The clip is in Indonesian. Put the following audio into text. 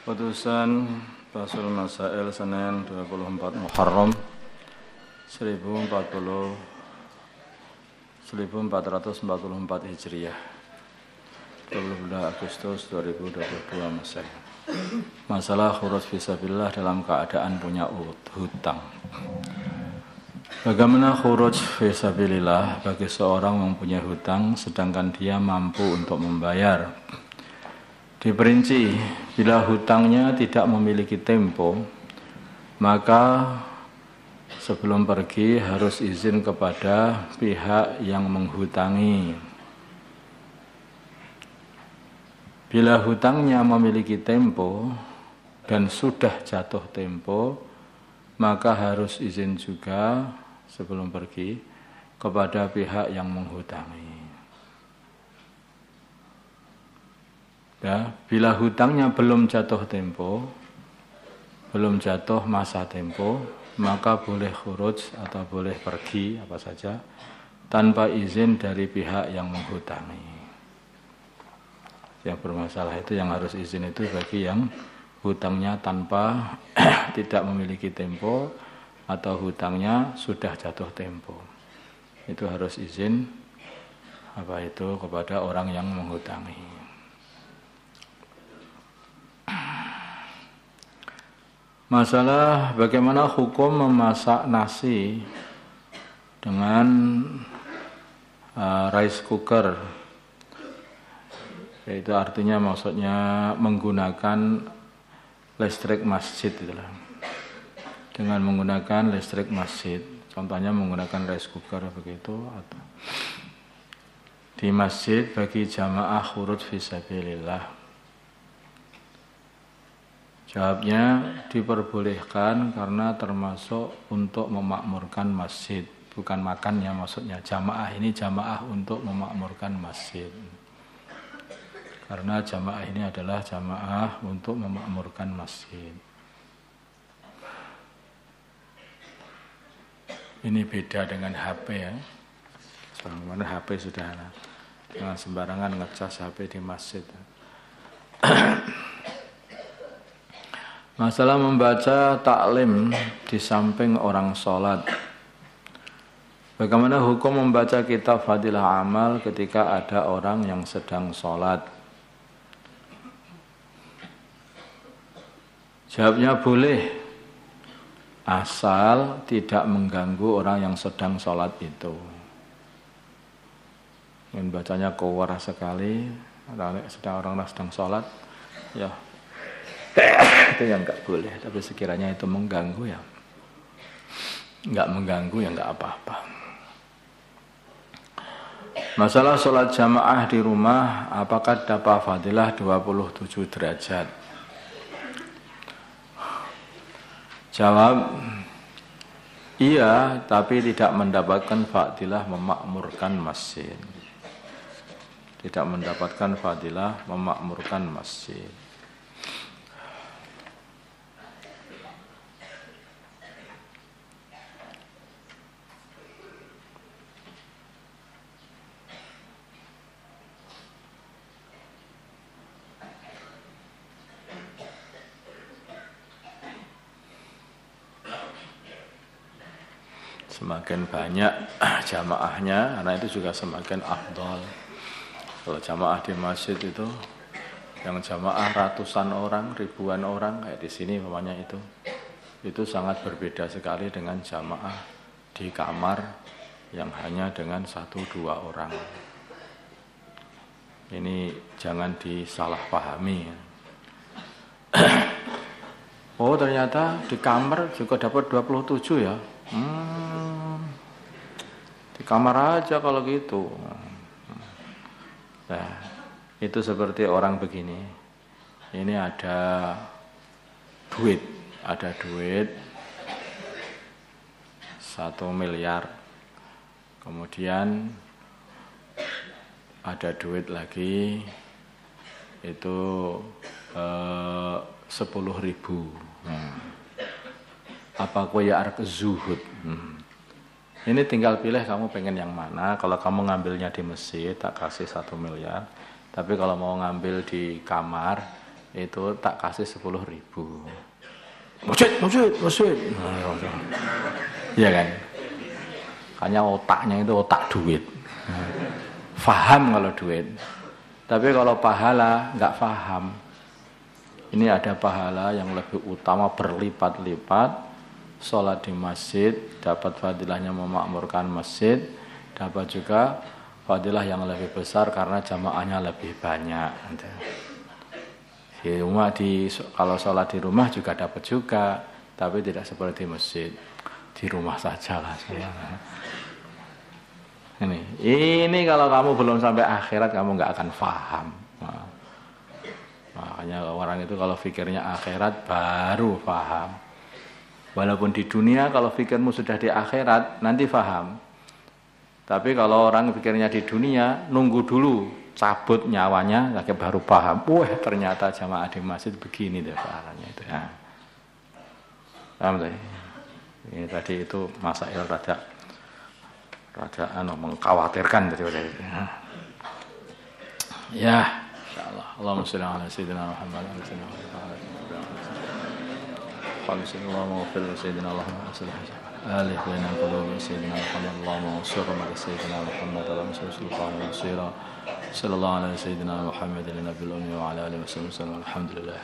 Putusan Fasul Masail Senin 24 Muharram 1444 Hijriah 22 Agustus 2022 Masehi. Masalah khuruj fisabilillah dalam keadaan punya hutang. Bagaimana khuruj fisabilillah bagi seorang yang mempunyai hutang sedangkan dia mampu untuk membayar? Diperinci, bila hutangnya tidak memiliki tempo, maka sebelum pergi harus izin kepada pihak yang menghutangi. Bila hutangnya memiliki tempo dan sudah jatuh tempo, maka harus izin juga sebelum pergi kepada pihak yang menghutangi. Ya, bila hutangnya belum jatuh tempo, belum jatuh masa tempo, maka boleh khuruj atau boleh pergi apa saja tanpa izin dari pihak yang menghutangi. Yang bermasalah itu yang harus izin itu bagi yang hutangnya tanpa tidak memiliki tempo atau hutangnya sudah jatuh tempo. Itu harus izin kepada orang yang menghutangi. Masalah bagaimana hukum memasak nasi dengan rice cooker, yaitu artinya maksudnya menggunakan listrik masjid itulah. Dengan menggunakan listrik masjid, contohnya menggunakan rice cooker begitu, atau di masjid bagi jamaah khuruj fisabilillah. Jawabnya diperbolehkan karena termasuk untuk memakmurkan masjid, bukan makannya maksudnya. Jamaah ini jamaah untuk memakmurkan masjid. Karena jamaah ini adalah jamaah untuk memakmurkan masjid. Ini beda dengan HP ya. Soalnya HP sudah jangan sembarangan ngecas HP di masjid. Masalah membaca taklim di samping orang sholat. Bagaimana hukum membaca kitab Fadilah Amal ketika ada orang yang sedang sholat? Jawabnya boleh, asal tidak mengganggu orang yang sedang sholat itu. Yang bacanya keluar sekali, orang sedang sholat, ya. Itu yang enggak boleh, tapi sekiranya itu mengganggu ya enggak mengganggu ya enggak apa-apa. Masalah sholat jamaah di rumah, apakah dapat fadilah 27 derajat? Jawab, iya, tapi tidak mendapatkan fadilah memakmurkan masjid. Tidak mendapatkan fadilah memakmurkan masjid. Semakin banyak jamaahnya, karena itu juga semakin afdal. Kalau jamaah di masjid itu, yang jamaah ratusan orang, ribuan orang, kayak di sini namanya itu sangat berbeda sekali dengan jamaah di kamar yang hanya dengan 1-2 orang. Ini jangan disalahpahami. Oh ternyata di kamar juga dapat 27 ya. Di kamar aja kalau gitu. Nah, itu seperti orang begini. Ini ada duit 1 miliar. Kemudian ada duit lagi itu 10.000. Apa kowe ya arep zuhud? Ini tinggal pilih kamu pengen yang mana. Kalau kamu ngambilnya di masjid tak kasih 1 miliar. Tapi kalau mau ngambil di kamar itu tak kasih 10.000. Masjid. Iya kan? Hanya otaknya itu otak duit. Faham kalau duit. Tapi kalau pahala nggak faham. Ini ada pahala yang lebih utama berlipat-lipat. Sholat di masjid dapat fadilahnya memakmurkan masjid, dapat juga fadilah yang lebih besar karena jamaahnya lebih banyak. Di rumah kalau sholat di rumah juga dapat juga, tapi tidak seperti masjid. Di rumah saja lah. Ini kalau kamu belum sampai akhirat kamu nggak akan paham. Makanya orang itu kalau pikirnya akhirat baru paham. Walaupun di dunia kalau pikirmu sudah di akhirat nanti paham. Tapi kalau orang pikirnya di dunia nunggu dulu cabut nyawanya lagi baru paham. Wah ternyata jamaah di masjid begini deh pahalanya itu. Ya. Paham tadi? Ini tadi itu masail rada mengkhawatirkan tadi. Ya, insyaallah. Allahumma shalli ala sayyidina Muhammad wa ala alihi wa sahbihi. Allahumma ighfir li sayyidina Allahumma salli alaihi wa ala qulubi sayyidina Muhammad Allahumma ansur ala sayyidina Muhammad Allahumma sultan nasira sallallahu alaihi sayyidina Muhammad nabiyil ummi wa ala alihi wa sallam alhamdulillah.